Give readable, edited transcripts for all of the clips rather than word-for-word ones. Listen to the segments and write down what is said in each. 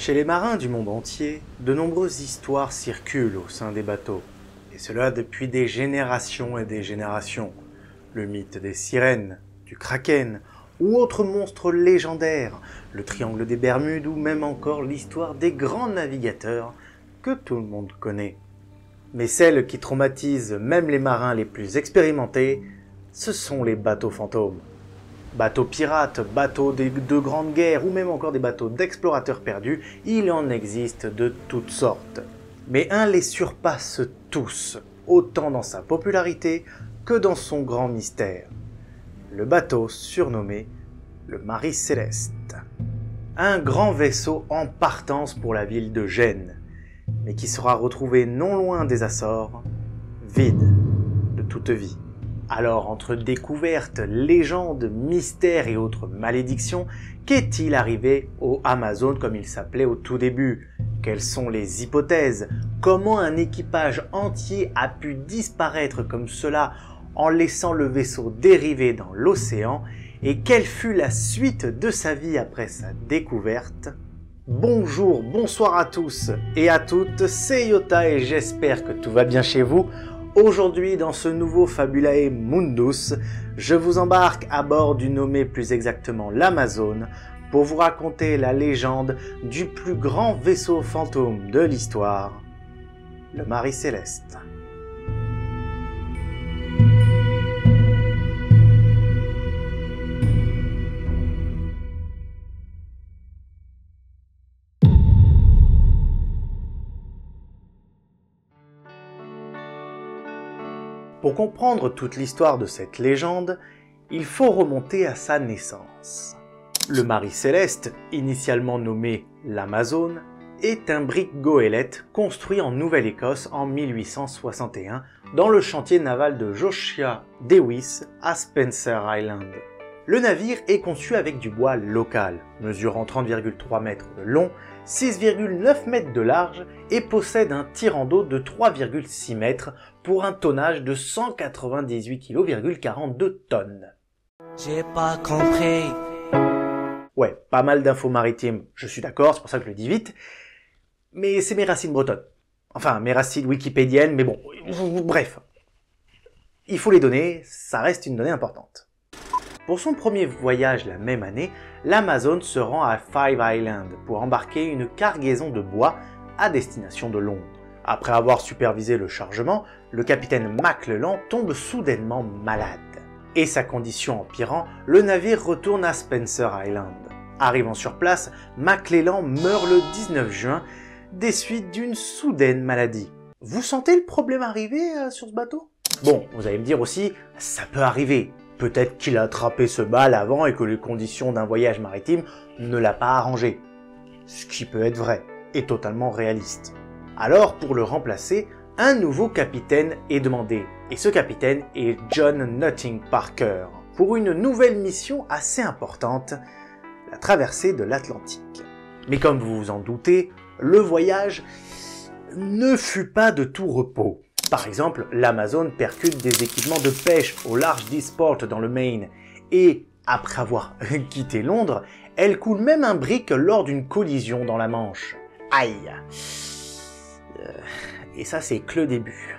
Chez les marins du monde entier, de nombreuses histoires circulent au sein des bateaux, et cela depuis des générations et des générations. Le mythe des sirènes, du kraken, ou autres monstres légendaires, le triangle des Bermudes ou même encore l'histoire des grands navigateurs que tout le monde connaît. Mais celle qui traumatise même les marins les plus expérimentés, ce sont les bateaux fantômes. Bateaux pirates, bateaux des deux grandes guerres ou même encore des bateaux d'explorateurs perdus, il en existe de toutes sortes. Mais un les surpasse tous, autant dans sa popularité que dans son grand mystère. Le bateau surnommé le Marie Céleste. Un grand vaisseau en partance pour la ville de Gênes, mais qui sera retrouvé non loin des Açores, vide de toute vie. Alors, entre découvertes, légendes, mystères et autres malédictions, qu'est-il arrivé au Amazone comme il s'appelait au tout début? Quelles sont les hypothèses? Comment un équipage entier a pu disparaître comme cela en laissant le vaisseau dériver dans l'océan? Et quelle fut la suite de sa vie après sa découverte? Bonjour, bonsoir à tous et à toutes, c'est Yota et j'espère que tout va bien chez vous. Aujourd'hui, dans ce nouveau Fabulae Mundus, je vous embarque à bord du nommé plus exactement l'Amazone pour vous raconter la légende du plus grand vaisseau fantôme de l'histoire, le Marie Céleste. Pour comprendre toute l'histoire de cette légende, il faut remonter à sa naissance. Le Marie Céleste, initialement nommé l'Amazone, est un brick goélette construit en Nouvelle-Écosse en 1861 dans le chantier naval de Josiah Dewis à Spencer Island. Le navire est conçu avec du bois local, mesurant 30,3 mètres de long, 6,9 mètres de large et possède un tirant d'eau de 3,6 mètres pour un tonnage de 198,42 tonnes. J'ai pas compris. Ouais, pas mal d'infos maritimes, je suis d'accord, c'est pour ça que je le dis vite, mais c'est mes racines bretonnes. Enfin, mes racines wikipédiennes, mais bon, bref. Il faut les donner, ça reste une donnée importante. Pour son premier voyage la même année, l'Amazone se rend à Five Island pour embarquer une cargaison de bois à destination de Londres. Après avoir supervisé le chargement, le capitaine McClellan tombe soudainement malade. Et sa condition empirant, le navire retourne à Spencer Island. Arrivant sur place, McClellan meurt le 19 juin des suites d'une soudaine maladie. Vous sentez le problème arriver sur ce bateau? Bon, vous allez me dire aussi, ça peut arriver. Peut-être qu'il a attrapé ce mal avant et que les conditions d'un voyage maritime ne l'a pas arrangé. Ce qui peut être vrai et totalement réaliste. Alors, pour le remplacer, un nouveau capitaine est demandé. Et ce capitaine est John Nutting Parker, pour une nouvelle mission assez importante, la traversée de l'Atlantique. Mais comme vous vous en doutez, le voyage ne fut pas de tout repos. Par exemple, l'Amazone percute des équipements de pêche au large d'Eastport dans le Maine. Et, après avoir quitté Londres, elle coule même un brick lors d'une collision dans la Manche. Aïe! Et ça, c'est que le début.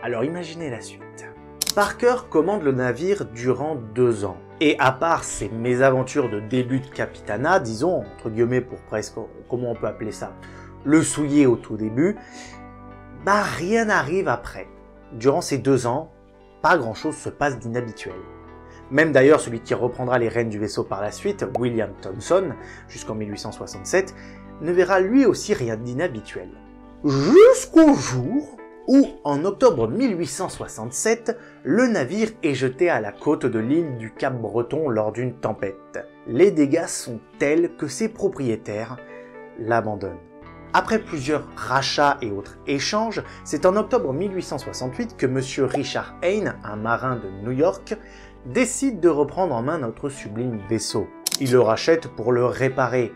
Alors imaginez la suite. Parker commande le navire durant 2 ans. Et à part ses mésaventures de début de capitanat, disons, entre guillemets pour presque, comment on peut appeler ça, le souiller au tout début, bah rien n'arrive après. Durant ces 2 ans, pas grand chose se passe d'inhabituel. Même d'ailleurs celui qui reprendra les rênes du vaisseau par la suite, William Thompson, jusqu'en 1867, ne verra lui aussi rien d'inhabituel. Jusqu'au jour où, en octobre 1867, le navire est jeté à la côte de l'île du Cap-Breton lors d'une tempête. Les dégâts sont tels que ses propriétaires l'abandonnent. Après plusieurs rachats et autres échanges, c'est en octobre 1868 que M. Richard Hayne, un marin de New York, décide de reprendre en main notre sublime vaisseau. Il le rachète pour le réparer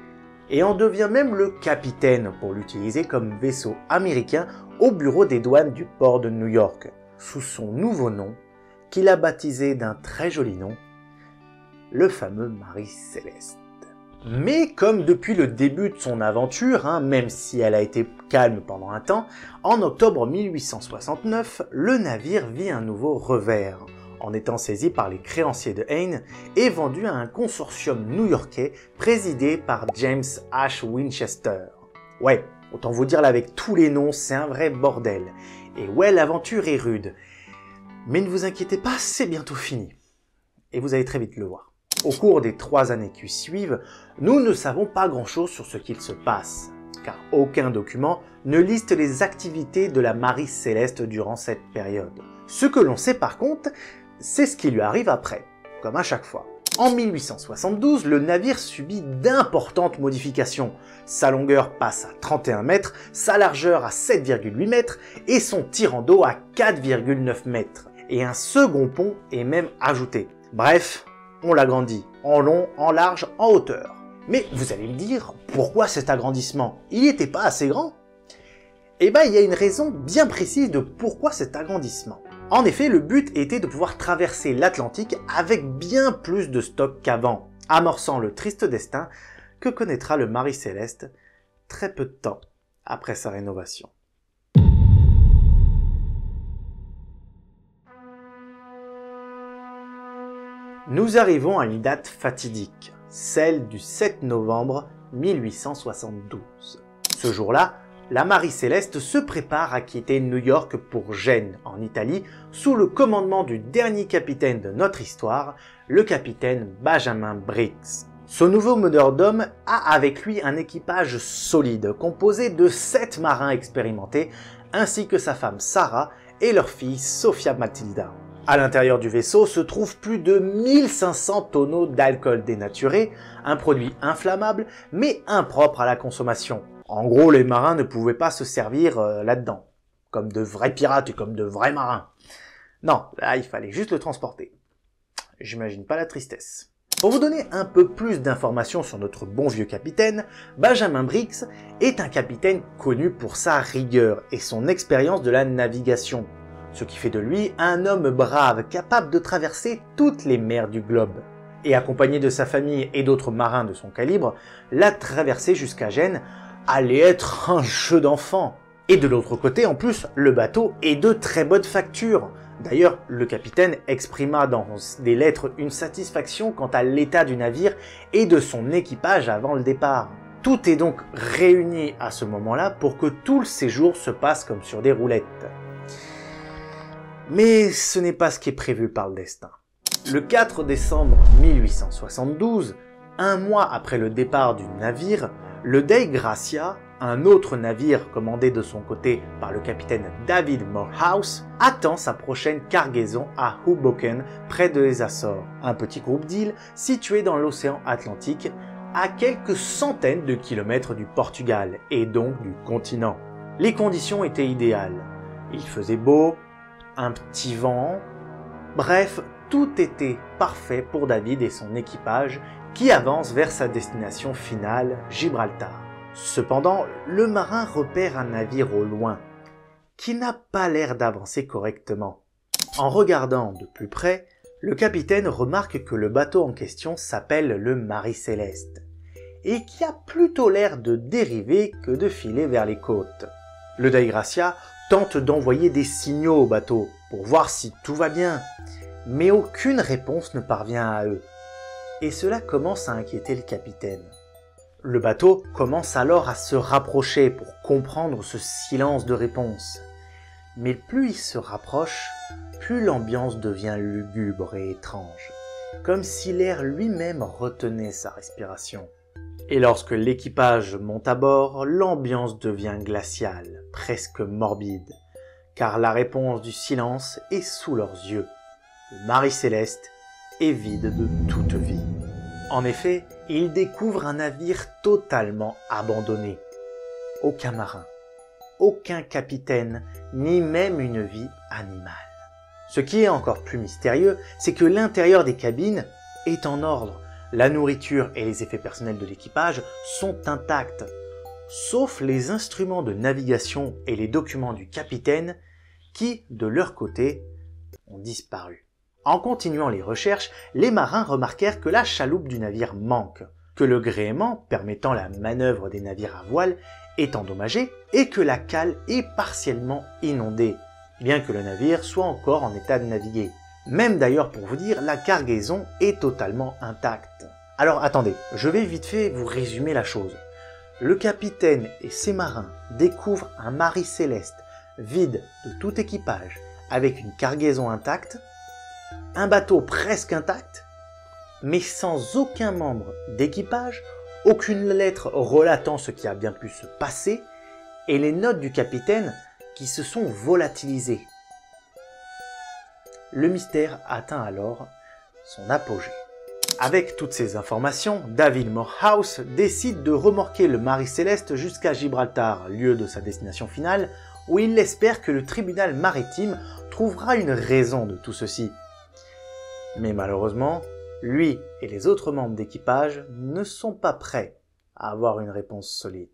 et en devient même le capitaine pour l'utiliser comme vaisseau américain au bureau des douanes du port de New York, sous son nouveau nom, qu'il a baptisé d'un très joli nom, le fameux Marie Céleste. Mais comme depuis le début de son aventure, même si elle a été calme pendant un temps, en octobre 1869, le navire vit un nouveau revers, en étant saisi par les créanciers de Hayne et vendu à un consortium new-yorkais présidé par James H. Winchester. Ouais, autant vous dire là avec tous les noms, c'est un vrai bordel. Et ouais, l'aventure est rude. Mais ne vous inquiétez pas, c'est bientôt fini. Et vous allez très vite le voir. Au cours des 3 années qui suivent, nous ne savons pas grand-chose sur ce qu'il se passe, car aucun document ne liste les activités de la Marie Céleste durant cette période. Ce que l'on sait par contre, c'est ce qui lui arrive après, comme à chaque fois. En 1872, le navire subit d'importantes modifications. Sa longueur passe à 31 mètres, sa largeur à 7,8 mètres et son tirant d'eau à 4,9 mètres. Et un second pont est même ajouté. Bref, on l'agrandit en long, en large, en hauteur. Mais vous allez me dire, pourquoi cet agrandissement? Il n'était pas assez grand? Eh ben, il y a une raison bien précise de pourquoi cet agrandissement. En effet, le but était de pouvoir traverser l'Atlantique avec bien plus de stock qu'avant, amorçant le triste destin que connaîtra le Marie Céleste très peu de temps après sa rénovation. Nous arrivons à une date fatidique, celle du 7 novembre 1872. Ce jour-là, la Marie Céleste se prépare à quitter New York pour Gênes, en Italie, sous le commandement du dernier capitaine de notre histoire, le capitaine Benjamin Briggs. Ce nouveau meneur d'hommes a avec lui un équipage solide, composé de 7 marins expérimentés, ainsi que sa femme Sarah et leur fille Sophia Matilda. À l'intérieur du vaisseau se trouvent plus de 1500 tonneaux d'alcool dénaturé, un produit inflammable mais impropre à la consommation. En gros, les marins ne pouvaient pas se servir là-dedans, comme de vrais pirates et comme de vrais marins. Non, là il fallait juste le transporter. J'imagine pas la tristesse. Pour vous donner un peu plus d'informations sur notre bon vieux capitaine, Benjamin Briggs est un capitaine connu pour sa rigueur et son expérience de la navigation. Ce qui fait de lui un homme brave capable de traverser toutes les mers du globe. Et accompagné de sa famille et d'autres marins de son calibre, la traversée jusqu'à Gênes allait être un jeu d'enfant. Et de l'autre côté, en plus, le bateau est de très bonne facture. D'ailleurs, le capitaine exprima dans des lettres une satisfaction quant à l'état du navire et de son équipage avant le départ. Tout est donc réuni à ce moment-là pour que tout le séjour se passe comme sur des roulettes. Mais ce n'est pas ce qui est prévu par le destin. Le 4 décembre 1872, un mois après le départ du navire, le Dei Gracia, un autre navire commandé de son côté par le capitaine David Morehouse, attend sa prochaine cargaison à Hoboken, près des Açores, un petit groupe d'îles situé dans l'océan Atlantique, à quelques centaines de kilomètres du Portugal et donc du continent. Les conditions étaient idéales. Il faisait beau, un petit vent, bref, tout était parfait pour David et son équipage qui avance vers sa destination finale, Gibraltar. Cependant, le marin repère un navire au loin, qui n'a pas l'air d'avancer correctement. En regardant de plus près, le capitaine remarque que le bateau en question s'appelle le Marie Céleste, et qui a plutôt l'air de dériver que de filer vers les côtes. Le Dei Gracia tente d'envoyer des signaux au bateau pour voir si tout va bien, mais aucune réponse ne parvient à eux. Et cela commence à inquiéter le capitaine. Le bateau commence alors à se rapprocher pour comprendre ce silence de réponse. Mais plus il se rapproche, plus l'ambiance devient lugubre et étrange, comme si l'air lui-même retenait sa respiration. Et lorsque l'équipage monte à bord, l'ambiance devient glaciale, presque morbide, car la réponse du silence est sous leurs yeux. Le Marie Céleste est vide de toute vie. En effet, ils découvrent un navire totalement abandonné. Aucun marin, aucun capitaine, ni même une vie animale. Ce qui est encore plus mystérieux, c'est que l'intérieur des cabines est en ordre. La nourriture et les effets personnels de l'équipage sont intacts, sauf les instruments de navigation et les documents du capitaine qui, de leur côté, ont disparu. En continuant les recherches, les marins remarquèrent que la chaloupe du navire manque. que le gréement permettant la manœuvre des navires à voile est endommagé et que la cale est partiellement inondée, bien que le navire soit encore en état de naviguer. Même d'ailleurs pour vous dire, la cargaison est totalement intacte. Alors attendez, je vais vite fait vous résumer la chose. Le capitaine et ses marins découvrent un Marie Céleste vide de tout équipage avec une cargaison intacte, un bateau presque intact, mais sans aucun membre d'équipage, aucune lettre relatant ce qui a bien pu se passer, et les notes du capitaine qui se sont volatilisées. Le mystère atteint alors son apogée. Avec toutes ces informations, David Morehouse décide de remorquer le Marie Céleste jusqu'à Gibraltar, lieu de sa destination finale, où il espère que le tribunal maritime trouvera une raison de tout ceci. Mais malheureusement, lui et les autres membres d'équipage ne sont pas prêts à avoir une réponse solide.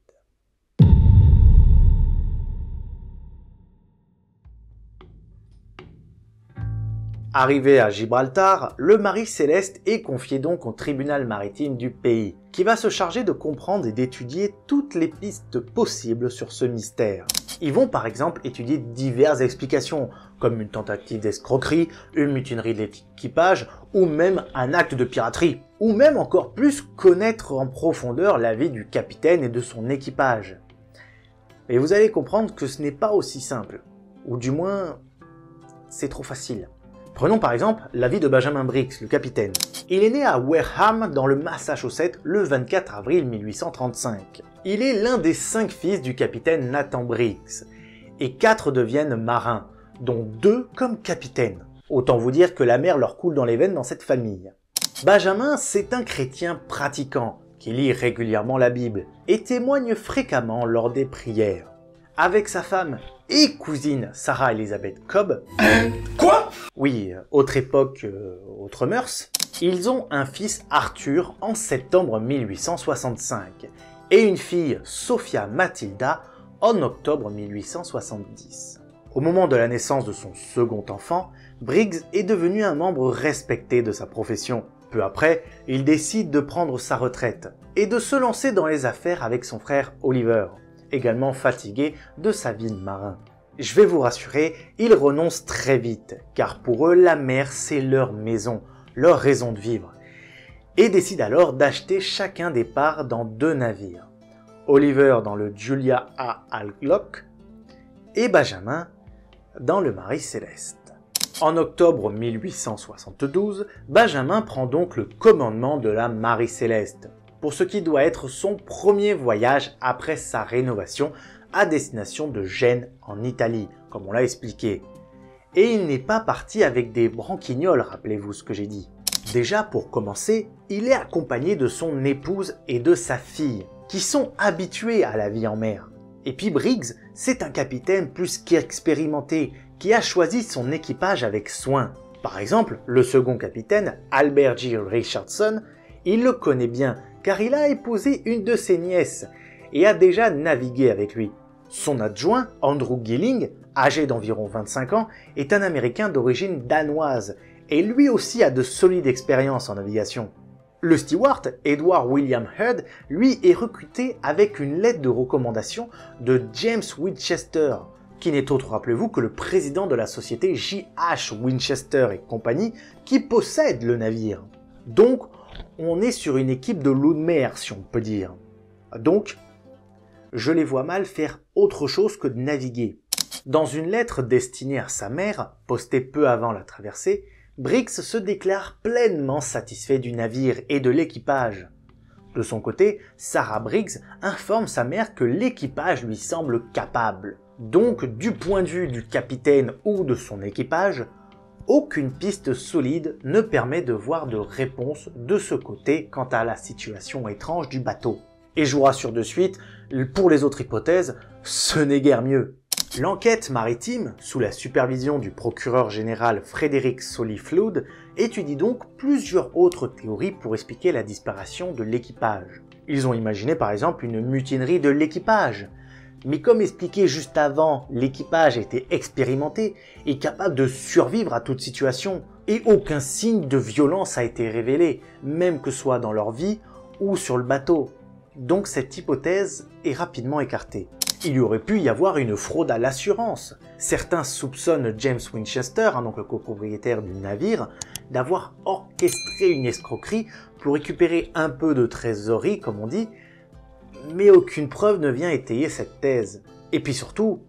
Arrivé à Gibraltar, le Marie Céleste est confié donc au tribunal maritime du pays, qui va se charger de comprendre et d'étudier toutes les pistes possibles sur ce mystère. Ils vont par exemple étudier diverses explications, comme une tentative d'escroquerie, une mutinerie de l'équipage, ou même un acte de piraterie, ou même encore plus connaître en profondeur la vie du capitaine et de son équipage. Mais vous allez comprendre que ce n'est pas aussi simple, ou du moins, c'est trop facile. Prenons par exemple la vie de Benjamin Briggs, le capitaine. Il est né à Wareham, dans le Massachusetts, le 24 avril 1835. Il est l'un des 5 fils du capitaine Nathan Briggs, et 4 deviennent marins, dont 2 comme capitaines. Autant vous dire que la mer leur coule dans les veines dans cette famille. Benjamin, c'est un chrétien pratiquant, qui lit régulièrement la Bible, et témoigne fréquemment lors des prières. Avec sa femme et cousine Sarah Elizabeth Cobb, Quoi? Oui, autre époque, autre mœurs, ils ont un fils Arthur en septembre 1865 et une fille Sophia Matilda en octobre 1870. Au moment de la naissance de son second enfant, Briggs est devenu un membre respecté de sa profession. Peu après, il décide de prendre sa retraite et de se lancer dans les affaires avec son frère Oliver, également fatigué de sa vie de marin. Je vais vous rassurer, ils renoncent très vite, car pour eux, la mer c'est leur maison, leur raison de vivre, et décident alors d'acheter chacun des parts dans 2 navires. Oliver dans le Julia A. Alcock et Benjamin dans le Marie Céleste. En octobre 1872, Benjamin prend donc le commandement de la Marie Céleste, pour ce qui doit être son premier voyage après sa rénovation à destination de Gênes en Italie, comme on l'a expliqué. Et il n'est pas parti avec des branquignoles, rappelez-vous ce que j'ai dit. Déjà pour commencer, il est accompagné de son épouse et de sa fille, qui sont habitués à la vie en mer. Et puis Briggs, c'est un capitaine plus qu'expérimenté, qui a choisi son équipage avec soin. Par exemple, le second capitaine, Albert G. Richardson, il le connaît bien, car il a épousé une de ses nièces, et a déjà navigué avec lui. Son adjoint, Andrew Gilling, âgé d'environ 25 ans, est un Américain d'origine danoise, et lui aussi a de solides expériences en navigation. Le steward, Edward William Heard, lui est recruté avec une lettre de recommandation de James Winchester, qui n'est autre, rappelez-vous, que le président de la société J.H. Winchester et compagnie, qui possède le navire. Donc, on est sur une équipe de loups de mer, si on peut dire. Donc, je les vois mal faire autre chose que de naviguer. Dans une lettre destinée à sa mère, postée peu avant la traversée, Briggs se déclare pleinement satisfait du navire et de l'équipage. De son côté, Sarah Briggs informe sa mère que l'équipage lui semble capable. Donc, du point de vue du capitaine ou de son équipage, aucune piste solide ne permet de voir de réponse de ce côté quant à la situation étrange du bateau. Et je vous rassure de suite, pour les autres hypothèses, ce n'est guère mieux. L'enquête maritime, sous la supervision du procureur général Frédéric Solly-Flood, étudie donc plusieurs autres théories pour expliquer la disparition de l'équipage. Ils ont imaginé par exemple une mutinerie de l'équipage. Mais comme expliqué juste avant, l'équipage était expérimenté et capable de survivre à toute situation, et aucun signe de violence a été révélé, même que ce soit dans leur vie ou sur le bateau. Donc cette hypothèse est rapidement écartée. Il y aurait pu y avoir une fraude à l'assurance. Certains soupçonnent James Winchester, donc le copropriétaire du navire, d'avoir orchestré une escroquerie pour récupérer un peu de trésorerie, comme on dit, mais aucune preuve ne vient étayer cette thèse. Et puis surtout,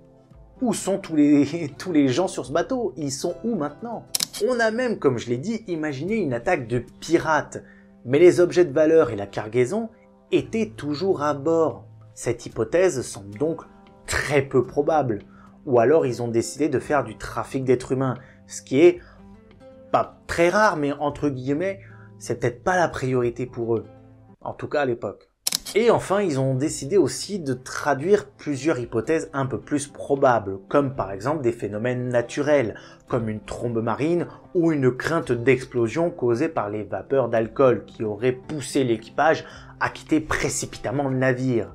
où sont tous les gens sur ce bateau? Ils sont où maintenant? On a même, comme je l'ai dit, imaginé une attaque de pirates, mais les objets de valeur et la cargaison étaient toujours à bord. Cette hypothèse semble donc très peu probable. Ou alors ils ont décidé de faire du trafic d'êtres humains, ce qui est pas très rare, mais entre guillemets, c'est peut-être pas la priorité pour eux. En tout cas à l'époque. Et enfin, ils ont décidé aussi de traduire plusieurs hypothèses un peu plus probables, comme par exemple des phénomènes naturels, comme une trombe marine ou une crainte d'explosion causée par les vapeurs d'alcool qui auraient poussé l'équipage à quitter précipitamment le navire.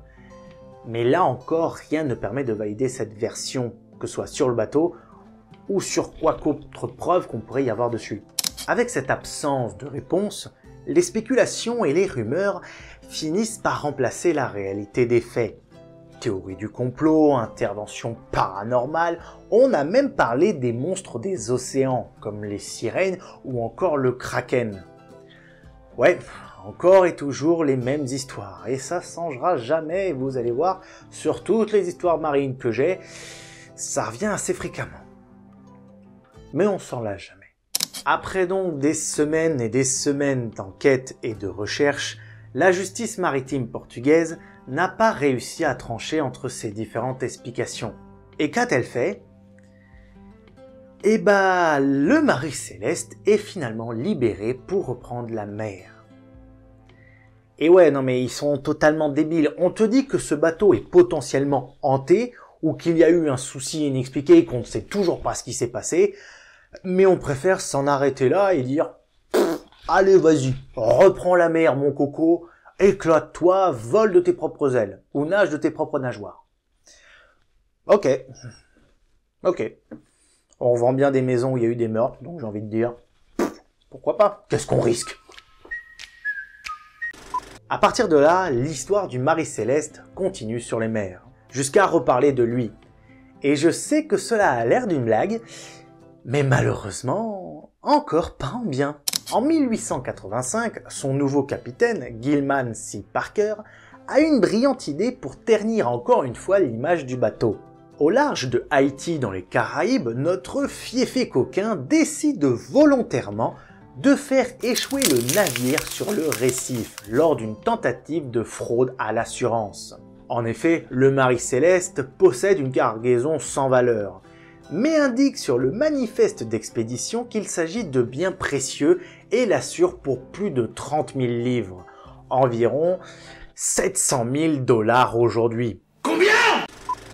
Mais là encore, rien ne permet de valider cette version, que ce soit sur le bateau ou sur quoi qu'autre preuve qu'on pourrait y avoir dessus. Avec cette absence de réponse, les spéculations et les rumeurs finissent par remplacer la réalité des faits. Théorie du complot, intervention paranormale, on a même parlé des monstres des océans, comme les sirènes ou encore le kraken. Ouais, encore et toujours les mêmes histoires, et ça changera jamais, vous allez voir, sur toutes les histoires marines que j'ai, ça revient assez fréquemment. Mais on s'en lasse jamais. Après donc des semaines et des semaines d'enquête et de recherche, la justice maritime portugaise n'a pas réussi à trancher entre ces différentes explications. Et qu'a-t-elle fait? Le Marie Céleste est finalement libéré pour reprendre la mer. Et ouais, non mais ils sont totalement débiles. On te dit que ce bateau est potentiellement hanté, ou qu'il y a eu un souci inexpliqué et qu'on ne sait toujours pas ce qui s'est passé, mais on préfère s'en arrêter là et dire « Allez, vas-y, reprends la mer, mon coco, éclate-toi, vole de tes propres ailes, ou nage de tes propres nageoires. » Ok. On vend bien des maisons où il y a eu des meurtres, donc j'ai envie de dire « Pourquoi pas? Qu'est-ce qu'on risque ?» À partir de là, l'histoire du Marie Céleste continue sur les mers, jusqu'à reparler de lui. Et je sais que cela a l'air d'une blague, mais malheureusement, encore pas en bien. En 1885, son nouveau capitaine, Gilman C. Parker, a une brillante idée pour ternir encore une fois l'image du bateau. Au large de Haïti dans les Caraïbes, notre fiefé coquin décide volontairement de faire échouer le navire sur le récif lors d'une tentative de fraude à l'assurance. En effet, le Marie Céleste possède une cargaison sans valeur, mais indique sur le manifeste d'expédition qu'il s'agit de biens précieux et l'assure pour plus de 30 000 livres, environ 700 000 $ aujourd'hui. Combien?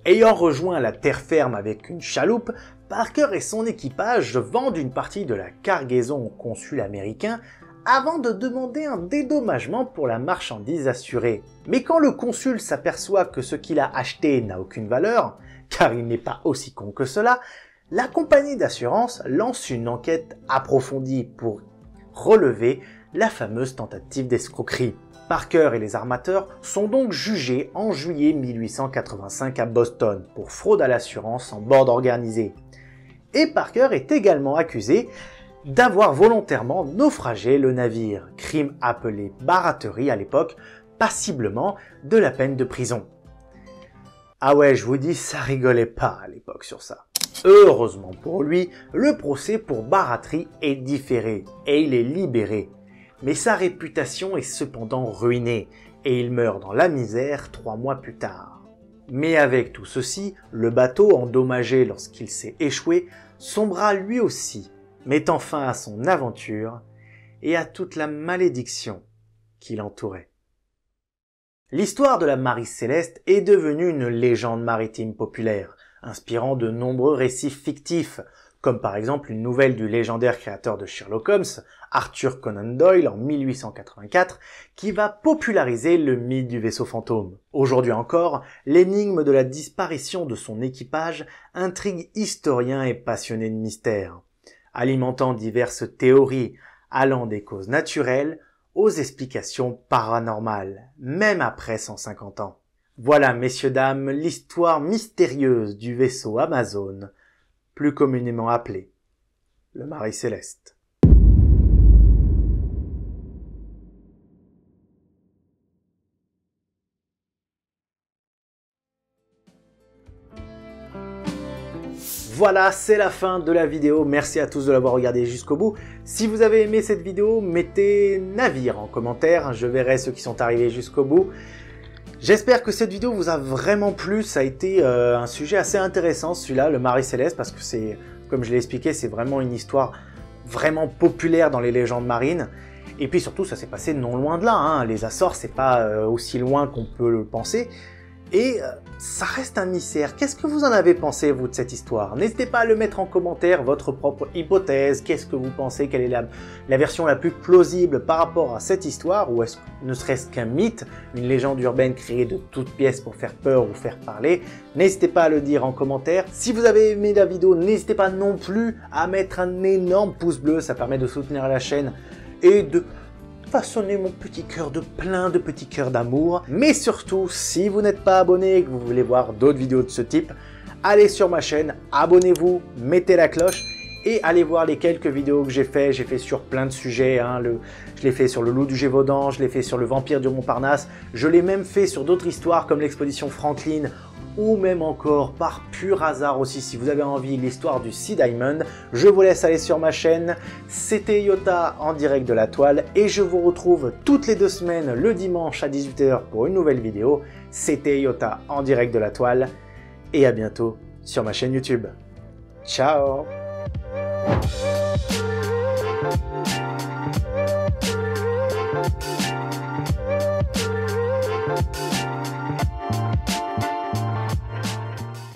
Ayant rejoint la terre ferme avec une chaloupe, Parker et son équipage vendent une partie de la cargaison au consul américain avant de demander un dédommagement pour la marchandise assurée. Mais quand le consul s'aperçoit que ce qu'il a acheté n'a aucune valeur, car il n'est pas aussi con que cela, la compagnie d'assurance lance une enquête approfondie pour relever la fameuse tentative d'escroquerie. Parker et les armateurs sont donc jugés en juillet 1885 à Boston pour fraude à l'assurance en bande organisée. Et Parker est également accusé d'avoir volontairement naufragé le navire, crime appelé baraterie à l'époque, passiblement de la peine de prison. Ah ouais, je vous dis, ça rigolait pas à l'époque sur ça. Heureusement pour lui, le procès pour baraterie est différé et il est libéré. Mais sa réputation est cependant ruinée et il meurt dans la misère 3 mois plus tard. Mais avec tout ceci, le bateau endommagé lorsqu'il s'est échoué sombra lui aussi, mettant fin à son aventure et à toute la malédiction qui l'entourait. L'histoire de la Marie Céleste est devenue une légende maritime populaire, inspirant de nombreux récits fictifs, comme par exemple une nouvelle du légendaire créateur de Sherlock Holmes, Arthur Conan Doyle en 1884, qui va populariser le mythe du vaisseau fantôme. Aujourd'hui encore, l'énigme de la disparition de son équipage intrigue historiens et passionnés de mystère, alimentant diverses théories allant des causes naturelles aux explications paranormales, même après 150 ans. Voilà, messieurs, dames, l'histoire mystérieuse du vaisseau Amazon, plus communément appelé le Mari Céleste. Voilà, c'est la fin de la vidéo. Merci à tous de l'avoir regardé jusqu'au bout. Si vous avez aimé cette vidéo, mettez navire en commentaire. Je verrai ceux qui sont arrivés jusqu'au bout. J'espère que cette vidéo vous a vraiment plu. Ça a été un sujet assez intéressant, celui-là, le Mari Céleste, parce que c'est, comme je l'ai expliqué, c'est vraiment une histoire vraiment populaire dans les légendes marines. Et puis surtout, ça s'est passé non loin de là, hein. Les Açores, c'est pas aussi loin qu'on peut le penser. Et ça reste un mystère. Qu'est-ce que vous en avez pensé, vous, de cette histoire? N'hésitez pas à le mettre en commentaire, votre propre hypothèse. Qu'est-ce que vous pensez? Quelle est la version la plus plausible par rapport à cette histoire? Ou est-ce ne serait-ce qu'un mythe, une légende urbaine créée de toutes pièces pour faire peur ou faire parler? N'hésitez pas à le dire en commentaire. Si vous avez aimé la vidéo, n'hésitez pas non plus à mettre un énorme pouce bleu. Ça permet de soutenir la chaîne et de façonner mon petit cœur de plein de petits cœurs d'amour. Mais surtout, si vous n'êtes pas abonné et que vous voulez voir d'autres vidéos de ce type, allez sur ma chaîne, abonnez-vous, mettez la cloche et allez voir les quelques vidéos que j'ai fait. J'ai fait sur plein de sujets, hein. Je l'ai fait sur le loup du Gévaudan, je l'ai fait sur le vampire du Montparnasse, je l'ai même fait sur d'autres histoires comme l'expédition Franklin, ou même encore par pur hasard aussi, si vous avez envie, l'histoire du Sea Diamond. Je vous laisse aller sur ma chaîne. C'était Yota en direct de la toile et je vous retrouve toutes les 2 semaines le dimanche à 18 h pour une nouvelle vidéo. C'était Yota en direct de la toile et à bientôt sur ma chaîne YouTube. Ciao!